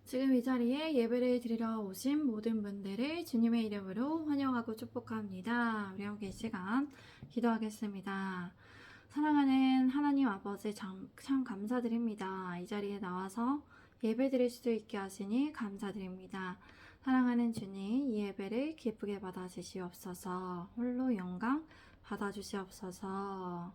지금 이 자리에 예배를 드리러 오신 모든 분들을 주님의 이름으로 환영하고 축복합니다. 우리 함께 이 시간 기도하겠습니다. 사랑하는 하나님 아버지 참 감사드립니다. 이 자리에 나와서 예배 드릴 수 있게 하시니 감사드립니다. 사랑하는 주님, 이 예배를 기쁘게 받아주시옵소서. 홀로 영광 받아주시옵소서.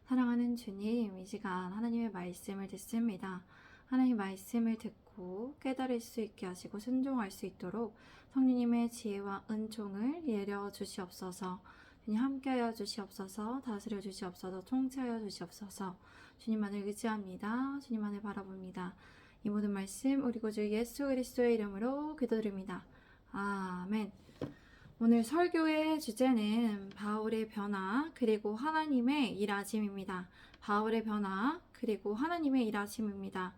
사랑하는 주님, 이 시간 하나님의 말씀을 듣습니다. 하나님 말씀을 듣고 깨달을 수 있게 하시고 순종할 수 있도록 성령님의 지혜와 은총을 내려 주시옵소서. 주님 함께하여 주시옵소서. 다스려 주시옵소서. 통치하여 주시옵소서. 주님만을 의지합니다. 주님만을 바라봅니다. 이 모든 말씀 우리 구주 예수 그리스도의 이름으로 기도드립니다. 아멘. 오늘 설교의 주제는 바울의 변화 그리고 하나님의 일하심입니다. 바울의 변화 그리고 하나님의 일하심입니다.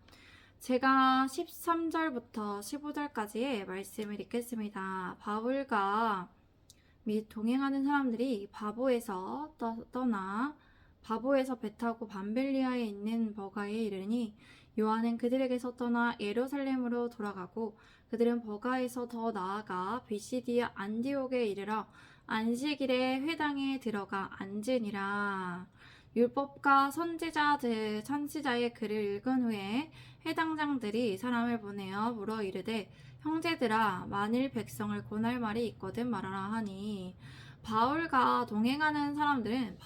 제가 13절부터 15절까지의 말씀을 읽겠습니다. 바울과 및 동행하는 사람들이 바보에서 떠나 바보에서 배 타고 밤벨리아에 있는 버가에 이르니 요한은 그들에게서 떠나 예루살렘으로 돌아가고 그들은 버가에서 더 나아가 비시디아 안디옥에 이르러 안식일에 회당에 들어가 앉으니라. 율법과 선지자의 글을 읽은 후에 해당장들이 사람을 보내어 물어 이르되 형제들아 만일 백성을 권할 말이 있거든 말하라 하니 바울과 동행하는 사람들은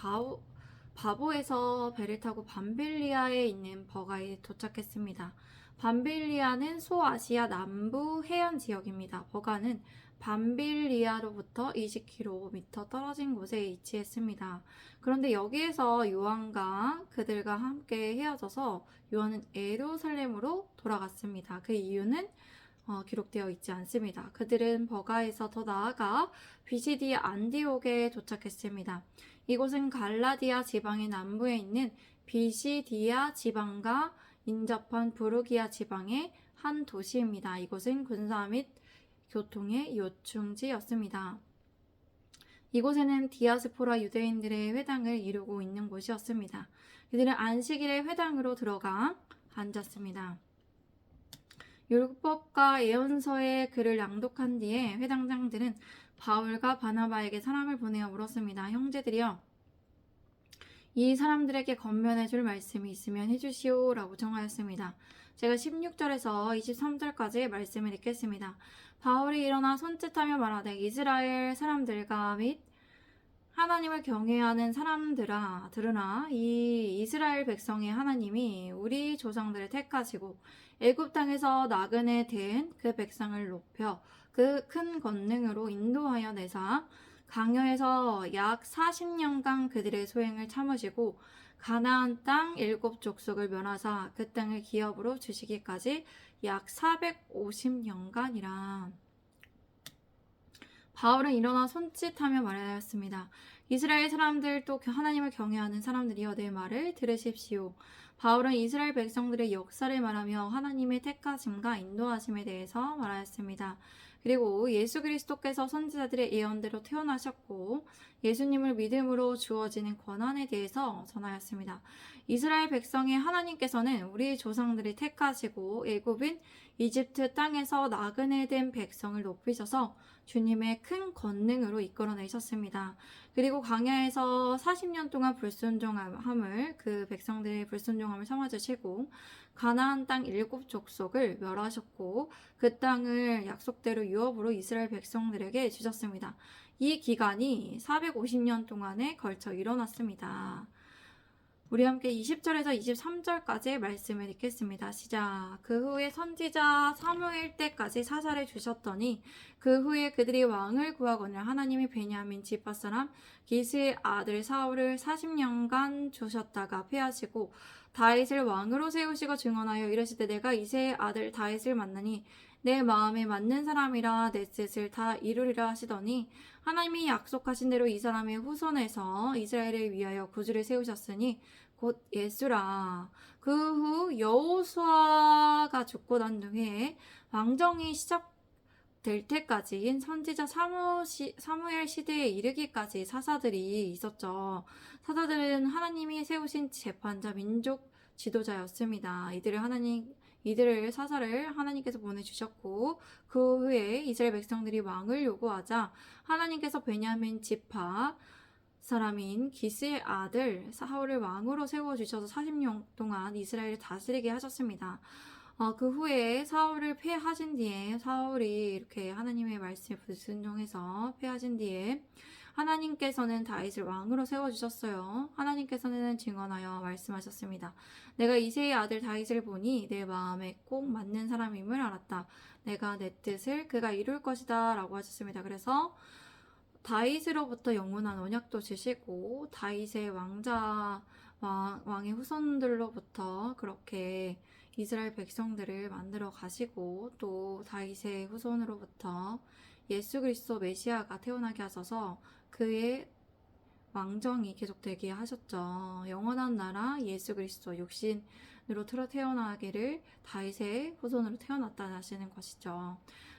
바보에서 배를 타고 밤빌리아에 있는 버가에 도착했습니다. 밤빌리아는 소아시아 남부 해안 지역입니다. 버가는 밤빌리아로부터 20km 떨어진 곳에 위치했습니다. 그런데 여기에서 요한과 그들과 함께 헤어져서 요한은 예루살렘으로 돌아갔습니다. 그 이유는 기록되어 있지 않습니다. 그들은 버가에서 더 나아가 비시디아 안디옥에 도착했습니다. 이곳은 갈라디아 지방의 남부에 있는 비시디아 지방과 인접한 부르기아 지방의 한 도시입니다. 이곳은 군사 및 교통의 요충지였습니다. 이곳에는 디아스포라 유대인들의 회당을 이루고 있는 곳이었습니다. 그들은 안식일에 회당으로 들어가 앉았습니다. 율법과 예언서의 글을 낭독한 뒤에 회당장들은 바울과 바나바에게 사람을 보내어 물었습니다. 형제들이여, 이 사람들에게 건면해 줄 말씀이 있으면 해주시오 라고 청하였습니다. 제가 16절에서 23절까지 말씀을 읽겠습니다. 바울이 일어나 손짓하며 말하되 이스라엘 사람들과 및 하나님을 경외하는 사람들아 들으나 이 이스라엘 백성의 하나님이 우리 조상들을 택하시고 애굽 땅에서 나그네 된 그 백성을 높여 그 큰 권능으로 인도하여 내사 강요에서 약 40년간 그들의 소행을 참으시고 가나안 땅 7족속을 멸하사 그 땅을 기업으로 주시기까지 약 450년간이라. 바울은 일어나 손짓하며 말하였습니다. 이스라엘 사람들 또 하나님을 경외하는 사람들이여 내 말을 들으십시오. 바울은 이스라엘 백성들의 역사를 말하며 하나님의 택하심과 인도하심에 대해서 말하였습니다. 그리고 예수 그리스도께서 선지자들의 예언대로 태어나셨고 예수님을 믿음으로 주어지는 권한에 대해서 전하였습니다. 이스라엘 백성의 하나님께서는 우리 조상들을 택하시고 애굽인 이집트 땅에서 나그네 된 백성을 높이셔서 주님의 큰 권능으로 이끌어내셨습니다. 그리고 광야에서 40년 동안 불순종함을 그 백성들의 불순종함을 참아주시고 가나안 땅 7족속을 멸하셨고 그 땅을 약속대로 유업으로 이스라엘 백성들에게 주셨습니다. 이 기간이 450년 동안에 걸쳐 일어났습니다. 우리 함께 20절에서 23절까지 말씀을 읽겠습니다. 시작. 그 후에 선지자 사무엘 때까지 사사를 주셨더니 그 후에 그들이 왕을 구하거늘 하나님이 베냐민 지파 사람 기스의 아들 사울을 40년간 주셨다가 패하시고 다윗을 왕으로 세우시고 증언하여 이르시되 내가 이새의 아들 다윗을 만나니 내 마음에 맞는 사람이라 내 뜻을 다 이루리라 하시더니 하나님이 약속하신 대로 이 사람의 후손에서 이스라엘을 위하여 구주를 세우셨으니 곧 예수라. 그 후 여호수아가 죽고 난 후에 왕정이 시작될 때까지인 선지자 사무엘 시대에 이르기까지 사사들이 있었죠. 사사들은 하나님이 세우신 재판자 민족 지도자였습니다. 이들을 하나님 이들을 사사를 하나님께서 보내주셨고 그 후에 이스라엘 백성들이 왕을 요구하자 하나님께서 베냐민 지파 사람인 기스의 아들 사울을 왕으로 세워주셔서 40년 동안 이스라엘을 다스리게 하셨습니다. 그 후에 사울을 패하신 뒤에 사울이 이렇게 하나님의 말씀에 불순종해서 패하신 뒤에 하나님께서는 다윗을 왕으로 세워주셨어요. 하나님께서는 증언하여 말씀하셨습니다. 내가 이새의 아들 다윗을 보니 내 마음에 꼭 맞는 사람임을 알았다. 내가 내 뜻을 그가 이룰 것이다 라고 하셨습니다. 그래서 다윗으로부터 영원한 언약도 주시고 다윗의 왕의 후손들로부터 그렇게 이스라엘 백성들을 만들어 가시고 또 다윗의 후손으로부터 예수 그리스도 메시아가 태어나게 하셔서 그의 왕정이 계속되게 하셨죠. 영원한 나라 예수 그리스도 육신으로 태어나기를 다윗의 후손으로 태어났다 하시는 것이죠.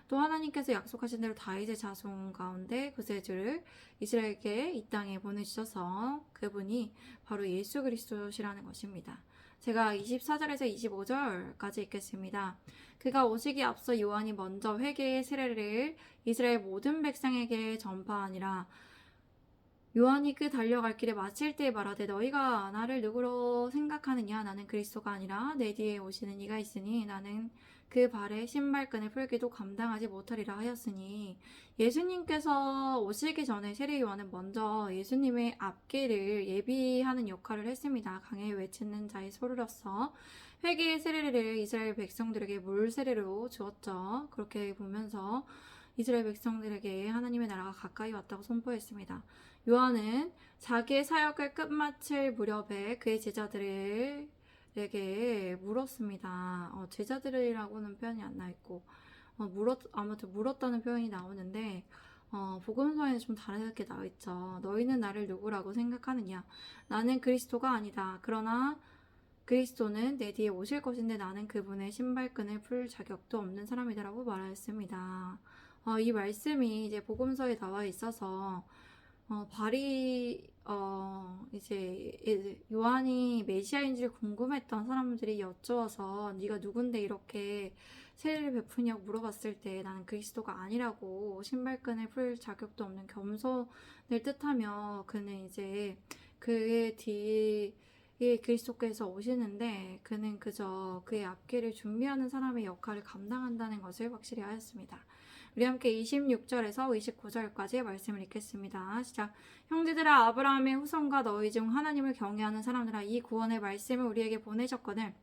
또 하나님께서 약속하신 대로 다윗의 자손 가운데 구세주를 이스라엘에게 이 땅에 보내주셔서 그분이 바로 예수 그리스도시라는 것입니다. 제가 24절에서 25절까지 읽겠습니다. 그가 오시기 앞서 요한이 먼저 회개의 세례를 이스라엘 모든 백성에게 전파하니라. 요한이 그 달려갈 길에 마칠 때에 말하되 너희가 나를 누구로 생각하느냐. 나는 그리스도가 아니라 내 뒤에 오시는 이가 있으니 나는 그 발에 신발끈을 풀기도 감당하지 못하리라 하였으니 예수님께서 오시기 전에 세례 요한은 먼저 예수님의 앞길을 예비하는 역할을 했습니다. 강에 외치는 자의 소리로서 회개의 세례를 이스라엘 백성들에게 물 세례로 주었죠. 그렇게 보면서 이스라엘 백성들에게 하나님의 나라가 가까이 왔다고 선포했습니다. 요한은 자기의 사역을 끝마칠 무렵에 그의 제자들에게 물었습니다. 제자들이라고는 표현이 안 나있고 아무튼 물었다는 표현이 나오는데 복음서에는 좀 다르게 나와있죠. 너희는 나를 누구라고 생각하느냐. 나는 그리스도가 아니다. 그러나 그리스도는 내 뒤에 오실 것인데 나는 그분의 신발끈을 풀 자격도 없는 사람이다라고 말하였습니다. 이 말씀이 이제 복음서에 나와 있어서 이제 요한이 메시아인지를 궁금했던 사람들이 여쭈어서 네가 누군데 이렇게 세례를 베푸냐고 물어봤을 때 나는 그리스도가 아니라고 신발끈을 풀 자격도 없는 겸손을 뜻하며 그는 이제 그의 뒤에 그리스도께서 오시는데 그는 그저 그의 앞길을 준비하는 사람의 역할을 감당한다는 것을 확실히 하였습니다. 우리 함께 26절에서 29절까지의 말씀을 읽겠습니다. 시작. 형제들아 아브라함의 후손과 너희 중 하나님을 경외하는 사람들아 이 구원의 말씀을 우리에게 보내셨거늘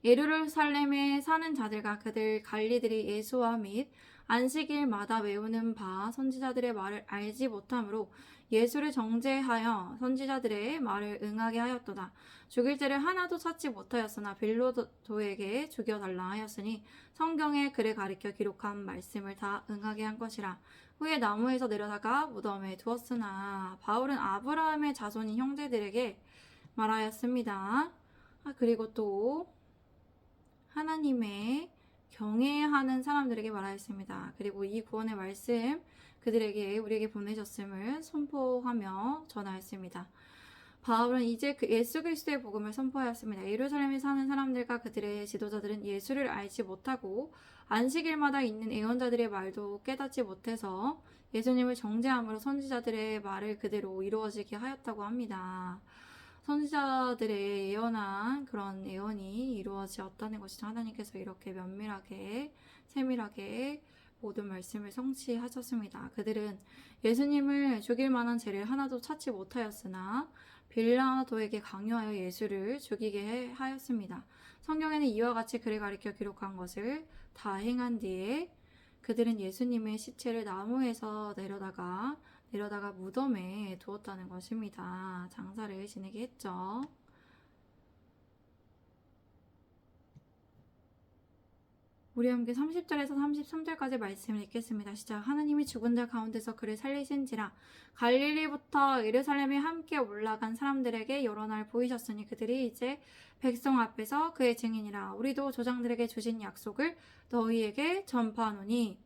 예루살렘에 사는 자들과 그들 관리들이 예수와 및 안식일마다 외우는 바 선지자들의 말을 알지 못하므로 예수를 정죄하여 선지자들의 말을 응하게 하였도다. 죽일 죄를 하나도 찾지 못하였으나 빌라도에게 죽여달라 하였으니 성경에 그를 가리켜 기록한 말씀을 다 응하게 한 것이라. 후에 나무에서 내려다가 무덤에 두었으나 바울은 아브라함의 자손인 형제들에게 말하였습니다. 그리고 또 하나님의 경외하는 사람들에게 말하였습니다. 그리고 이 구원의 말씀 그들에게 우리에게 보내셨음을 선포하며 전하였습니다. 바울은 이제 예수 그리스도의 복음을 선포하였습니다. 예루살렘에 사는 사람들과 그들의 지도자들은 예수를 알지 못하고 안식일마다 있는 예언자들의 말도 깨닫지 못해서 예수님을 정죄함으로 선지자들의 말을 그대로 이루어지게 하였다고 합니다. 선지자들의 예언한 그런 예언이 이루어졌다는 것이죠. 하나님께서 이렇게 면밀하게 세밀하게 모든 말씀을 성취하셨습니다. 그들은 예수님을 죽일 만한 죄를 하나도 찾지 못하였으나 빌라도에게 강요하여 예수를 죽이게 하였습니다. 성경에는 이와 같이 그를 가리켜 기록한 것을 다 행한 뒤에 그들은 예수님의 시체를 나무에서 내려다가 무덤에 두었다는 것입니다. 장사를 지내게 했죠. 우리 함께 30절에서 33절까지 말씀을 읽겠습니다. 시작. 하나님이 죽은 자 가운데서 그를 살리신지라 갈릴리부터 예루살렘에 함께 올라간 사람들에게 여러 날 보이셨으니 그들이 이제 백성 앞에서 그의 증인이라. 우리도 조상들에게 주신 약속을 너희에게 전파하노니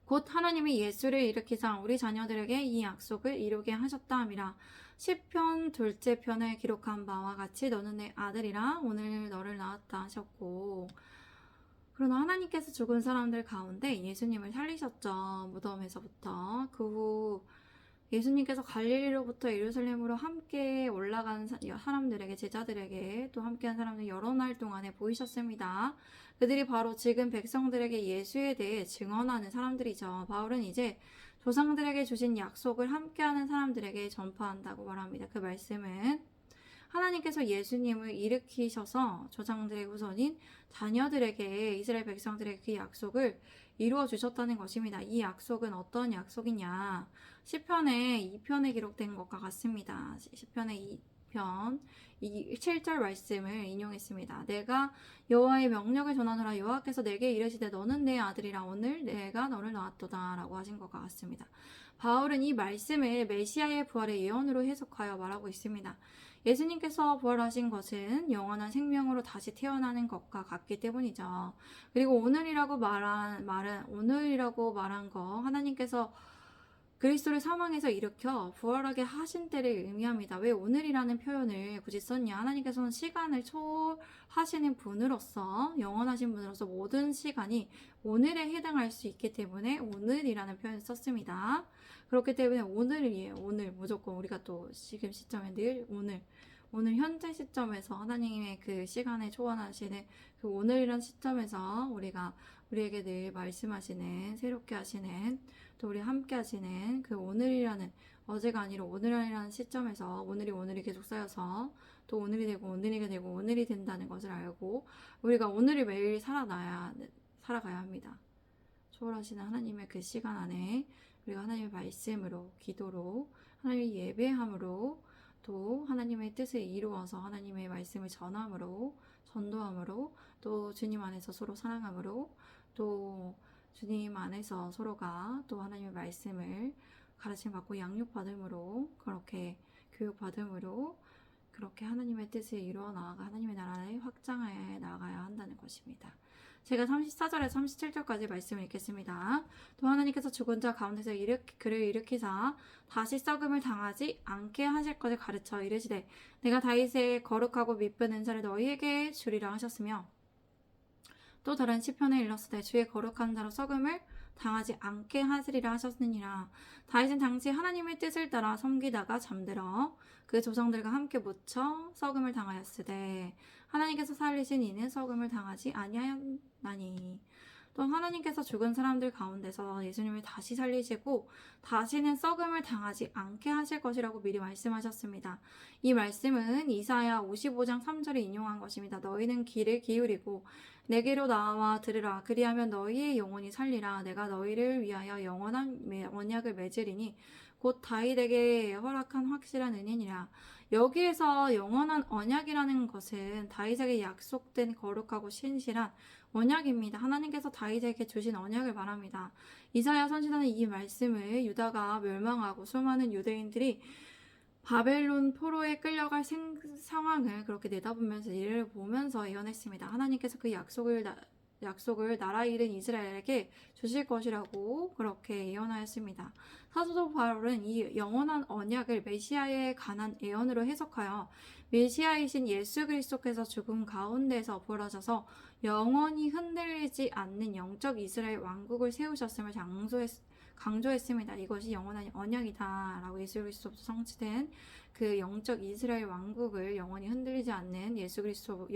곧 하나님이 예수를 일으키사 우리 자녀들에게 이 약속을 이루게 하셨다 함이라. 시편 둘째 편에 기록한 바와 같이 너는 내 아들이라 오늘 너를 낳았다 하셨고, 그러나 하나님께서 죽은 사람들 가운데 예수님을 살리셨죠. 무덤에서부터. 그 후 예수님께서 갈릴리로부터 예루살렘으로 함께 올라간 사람들에게, 제자들에게, 또 함께한 사람들 여러 날 동안에 보이셨습니다. 그들이 바로 지금 백성들에게 예수에 대해 증언하는 사람들이죠. 바울은 이제 조상들에게 주신 약속을 함께하는 사람들에게 전파한다고 말합니다. 그 말씀은 하나님께서 예수님을 일으키셔서 조상들의 후손인 자녀들에게, 이스라엘 백성들에게 그 약속을 이루어 주셨다는 것입니다. 이 약속은 어떤 약속이냐? 시편의 2편에 기록된 것과 같습니다. 시편의 2편 7절 말씀을 인용했습니다. 내가 여호와의 명령을 전하노라. 여호와께서 내게 이르시되 너는 내 아들이라 오늘 내가 너를 낳았도다 라고 하신 것과 같습니다. 바울은 이 말씀을 메시아의 부활의 예언으로 해석하여 말하고 있습니다. 예수님께서 부활하신 것은 영원한 생명으로 다시 태어나는 것과 같기 때문이죠. 그리고 오늘이라고 말한 거, 하나님께서 그리스도를 사망에서 일으켜 부활하게 하신 때를 의미합니다. 왜 오늘이라는 표현을 굳이 썼냐? 하나님께서는 시간을 초월하시는 분으로서, 영원하신 분으로서 모든 시간이 오늘에 해당할 수 있기 때문에 오늘이라는 표현을 썼습니다. 그렇기 때문에 오늘이에요. 오늘 무조건 우리가 또 지금 시점에 늘 오늘 현재 시점에서 하나님의 그 시간에 초월하시는 그 오늘이라는 시점에서 우리에게 늘 말씀하시는, 새롭게 하시는, 또 우리 함께 하시는 그 오늘이라는, 어제가 아니라 오늘이라는 시점에서 오늘이 계속 쌓여서 또 오늘이 되고 오늘이 된다는 것을 알고 우리가 오늘을 매일 살아가야 합니다. 초월하시는 하나님의 그 시간 안에 우리가 하나님의 말씀으로, 기도로, 하나님의 예배함으로, 또 하나님의 뜻을 이루어서 하나님의 말씀을 전함으로, 전도함으로, 또 주님 안에서 서로 사랑함으로, 또 주님 안에서 서로가 또 하나님의 말씀을 가르침 받고 양육받음으로, 그렇게 교육받음으로, 그렇게 하나님의 뜻을 이루어 나아가 하나님의 나라를 확장해 나가야 한다는 것입니다. 제가 34절에서 37절까지 말씀을 읽겠습니다. 또 하나님께서 죽은 자 가운데서 그를 일으키사 다시 썩음을 당하지 않게 하실 것을 가르쳐 이르시되 내가 다윗의 거룩하고 미쁜 은사를 너희에게 주리라 하셨으며, 또 다른 시편에 일렀으되 주의 거룩한 자로 썩음을 당하지 않게 하시리라 하셨느니라. 다윗은 당시 하나님의 뜻을 따라 섬기다가 잠들어 그 조상들과 함께 묻혀 썩음을 당하였으되 하나님께서 살리신 이는 썩음을 당하지 아니하였나니. 또 하나님께서 죽은 사람들 가운데서 예수님을 다시 살리시고 다시는 썩음을 당하지 않게 하실 것이라고 미리 말씀하셨습니다. 이 말씀은 이사야 55장 3절에 인용한 것입니다. 너희는 귀를 기울이고 내게로 나와 들으라. 그리하면 너희의 영혼이 살리라. 내가 너희를 위하여 영원한 언약을 맺으리니 곧 다윗에게 허락한 확실한 은혜니라. 여기에서 영원한 언약이라는 것은 다윗에게 약속된 거룩하고 신실한 언약입니다. 하나님께서 다윗에게 주신 언약을 말합니다. 이사야 선지자는 이 말씀을 유다가 멸망하고 수많은 유대인들이 바벨론 포로에 끌려갈 상황을 그렇게 내다보면서, 이를 보면서 예언했습니다. 하나님께서 그 약속을 나라 잃은 이스라엘에게 주실 것이라고 그렇게 예언하였습니다. 사도 바울은 이 영원한 언약을 메시아에 관한 예언으로 해석하여 메시아이신 예수 그리스도께서 죽음 가운데서 부활하셔서 영원히 흔들리지 않는 영적 이스라엘 왕국을 세우셨음을 강조했습니다. 이것이 영원한 언약이다 라고, 예수 그리스도부터 성취된 그 영적 이스라엘 왕국을 영원히 흔들리지 않는 예수 그리스도께서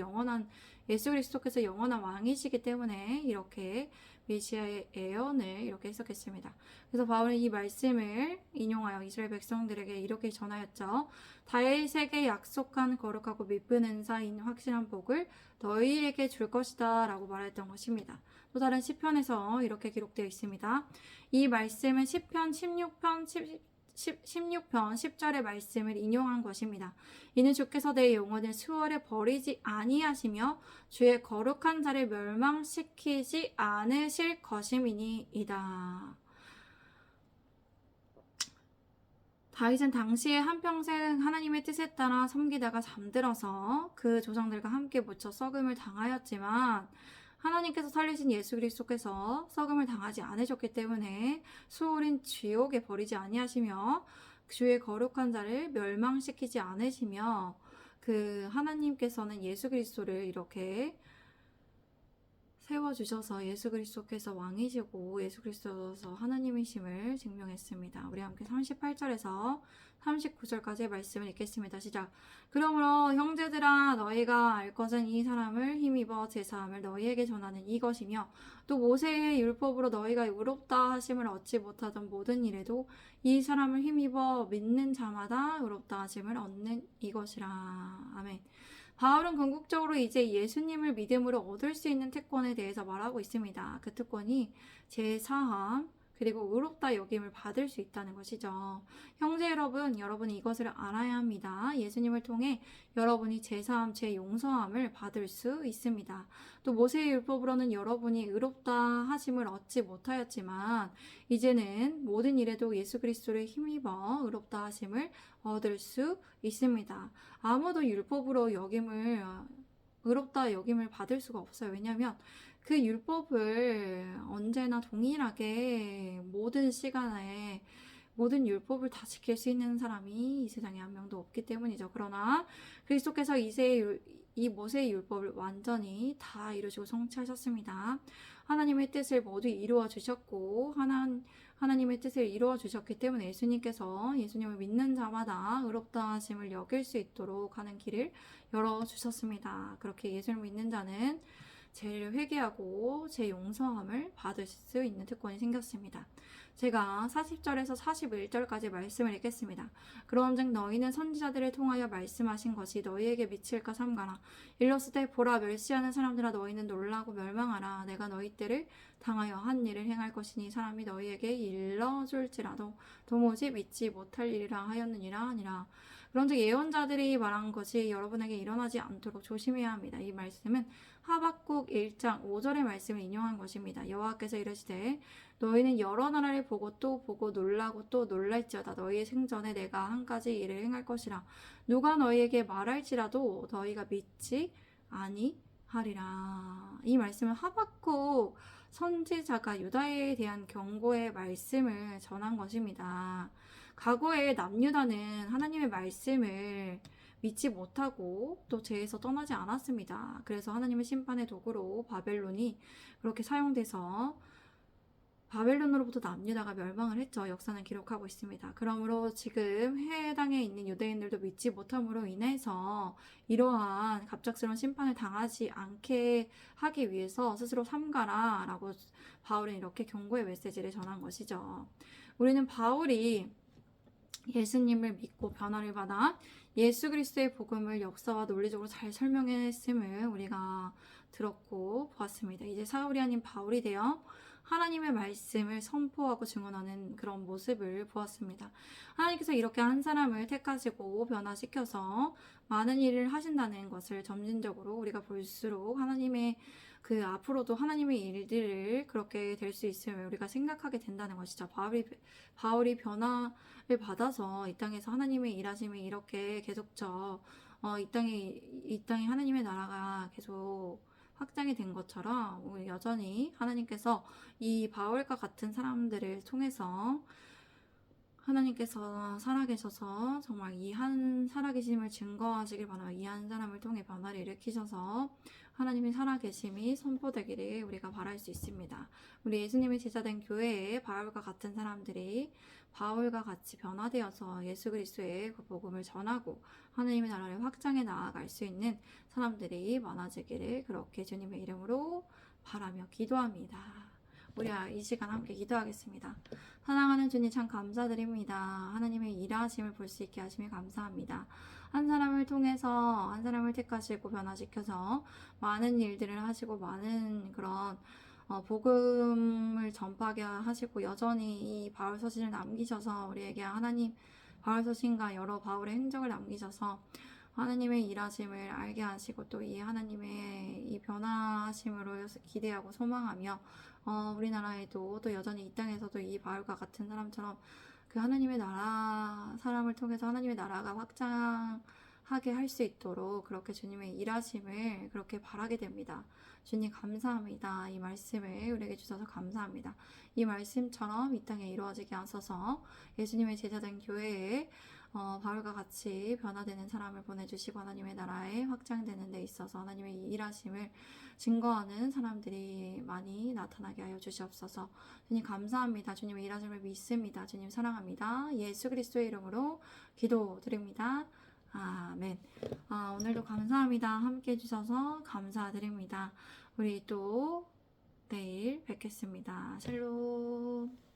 영원한 왕이시기 때문에 이렇게 메시아의 예언을 이렇게 해석했습니다. 그래서 바울은 이 말씀을 인용하여 이스라엘 백성들에게 이렇게 전하였죠. 다윗에게 약속한 거룩하고 미쁜 은사인 확실한 복을 너희에게 줄 것이다 라고 말했던 것입니다. 또 다른 시편에서 이렇게 기록되어 있습니다. 이 말씀은 시편 16편 10절의 말씀을 인용한 것입니다. 이는 주께서 내 영혼을 수월에 버리지 아니하시며 주의 거룩한 자를 멸망시키지 않으실 것임이니이다. 다윗은 당시에 한평생 하나님의 뜻에 따라 섬기다가 잠들어서 그 조상들과 함께 묻혀 썩음을 당하였지만 하나님께서 살리신 예수 그리스도께서 썩음을 당하지 않으셨기 때문에 수월인 지옥에 버리지 아니하시며 주의 거룩한 자를 멸망시키지 않으시며 그 하나님께서는 예수 그리스도를 이렇게 세워주셔서 예수 그리스도께서 왕이시고 예수 그리스도께서 하나님이심을 증명했습니다. 우리 함께 38절에서 39절까지의 말씀을 읽겠습니다. 시작. 그러므로 형제들아 너희가 알 것은 이 사람을 힘입어 제사함을 너희에게 전하는 이것이며 또 모세의 율법으로 너희가 의롭다 하심을 얻지 못하던 모든 일에도 이 사람을 힘입어 믿는 자마다 의롭다 하심을 얻는 이것이라. 아멘. 바울은 궁극적으로 이제 예수님을 믿음으로 얻을 수 있는 특권에 대해서 말하고 있습니다. 그 특권이 제사함 그리고 의롭다 여김을 받을 수 있다는 것이죠. 형제 여러분, 여러분이 이것을 알아야 합니다. 예수님을 통해 여러분이 제사함, 제용서함을 받을 수 있습니다. 또 모세의 율법으로는 여러분이 의롭다 하심을 얻지 못하였지만 이제는 모든 일에도 예수 그리스도를 힘입어 의롭다 하심을 얻을 수 있습니다. 아무도 율법으로 의롭다 여김을 받을 수가 없어요. 왜냐하면 그 율법을 언제나 동일하게 모든 시간에 모든 율법을 다 지킬 수 있는 사람이 이 세상에 한 명도 없기 때문이죠. 그러나 그리스도께서 이 모세의 율법을 완전히 다 이루시고 성취하셨습니다. 하나님의 뜻을 모두 이루어 주셨고 하나님의 뜻을 이루어 주셨기 때문에 예수님께서 예수님을 믿는 자마다 의롭다 하심을 여길 수 있도록 하는 길을 열어 주셨습니다. 그렇게 예수를 믿는 자는 죄를 회개하고 제 용서함을 받을 수 있는 특권이 생겼습니다. 제가 40절에서 41절까지 말씀을 읽겠습니다. 그런즉 너희는 선지자들을 통하여 말씀하신 것이 너희에게 미칠까 삼가라. 일렀으되 보라 멸시하는 사람들아 너희는 놀라고 멸망하라. 내가 너희 때를 당하여 한 일을 행할 것이니 사람이 너희에게 일러줄지라도 도무지 믿지 못할 일이라 하였느니라 하니라. 그런즉 예언자들이 말한 것이 여러분에게 일어나지 않도록 조심해야 합니다. 이 말씀은 하박국 1장 5절의 말씀을 인용한 것입니다. 여호와께서 이르시되 너희는 여러 나라를 보고 또 보고 놀라고 또 놀랄지어다. 너희의 생전에 내가 한 가지 일을 행할 것이라. 누가 너희에게 말할지라도 너희가 믿지 아니하리라. 이 말씀은 하박국 선지자가 유다에 대한 경고의 말씀을 전한 것입니다. 과거에 남유다는 하나님의 말씀을 믿지 못하고 또 죄에서 떠나지 않았습니다. 그래서 하나님의 심판의 도구로 바벨론이 그렇게 사용돼서 바벨론으로부터 남유다가 멸망을 했죠. 역사는 기록하고 있습니다. 그러므로 지금 해당에 있는 유대인들도 믿지 못함으로 인해서 이러한 갑작스러운 심판을 당하지 않게 하기 위해서 스스로 삼가라 라고 바울은 이렇게 경고의 메시지를 전한 것이죠. 우리는 바울이 예수님을 믿고 변화를 받아 예수 그리스도의 복음을 역사와 논리적으로 잘 설명했음을 우리가 들었고 보았습니다. 이제 사울이 아닌 바울이 되어 하나님의 말씀을 선포하고 증언하는 그런 모습을 보았습니다. 하나님께서 이렇게 한 사람을 택하시고 변화시켜서 많은 일을 하신다는 것을 점진적으로 우리가 볼수록 하나님의 앞으로도 하나님의 일들을 그렇게 될 수 있음을 우리가 생각하게 된다는 것이죠. 바울이 변화를 받아서 이 땅에서 하나님의 일하심이 이렇게 계속적 이 땅에 하나님의 나라가 계속 확장이 된 것처럼 우리 여전히 하나님께서 이 바울과 같은 사람들을 통해서 하나님께서 살아계셔서 정말 이 한 살아계심을 증거하시길 바라며 이 한 사람을 통해 변화를 일으키셔서 하나님의 살아계심이 선포되기를 우리가 바랄 수 있습니다. 우리 예수님의 제자된 교회에 바울과 같은 사람들이 바울과 같이 변화되어서 예수 그리스도의 그 복음을 전하고 하나님의 나라를 확장해 나아갈 수 있는 사람들이 많아지기를 그렇게 주님의 이름으로 바라며 기도합니다. 우리 이 시간 함께 기도하겠습니다. 사랑하는 주님 참 감사드립니다. 하나님의 일하심을 볼 수 있게 하심에 감사합니다. 한 사람을 통해서 한 사람을 택하시고 변화시켜서 많은 일들을 하시고 많은 그런 복음을 전파하게 하시고 여전히 이 바울 서신을 남기셔서 우리에게 바울 서신과 여러 바울의 행적을 남기셔서 하나님의 일하심을 알게 하시고 또 이 하나님의 이 변화하심으로 기대하고 소망하며 우리나라에도 또 여전히 이 땅에서도 이 바울과 같은 사람처럼 그 하나님의 나라 사람을 통해서 하나님의 나라가 확장되기를 원하옵나이다. 주님, 하게 할 수 있도록 그렇게 주님의 일하심을 그렇게 바라게 됩니다. 주님 감사합니다. 이 말씀을 우리에게 주셔서 감사합니다. 이 말씀처럼 이 땅에 이루어지게 하소서. 예수님의 제자된 교회에 바울과 같이 변화되는 사람을 보내주시고 하나님의 나라에 확장되는 데 있어서 하나님의 이 일하심을 증거하는 사람들이 많이 나타나게 하여 주시옵소서. 주님 감사합니다. 주님의 일하심을 믿습니다. 주님 사랑합니다. 예수 그리스도의 이름으로 기도드립니다. 아멘. 오늘도 감사합니다. 함께 해주셔서 감사드립니다. 우리 또 내일 뵙겠습니다. 샬롬.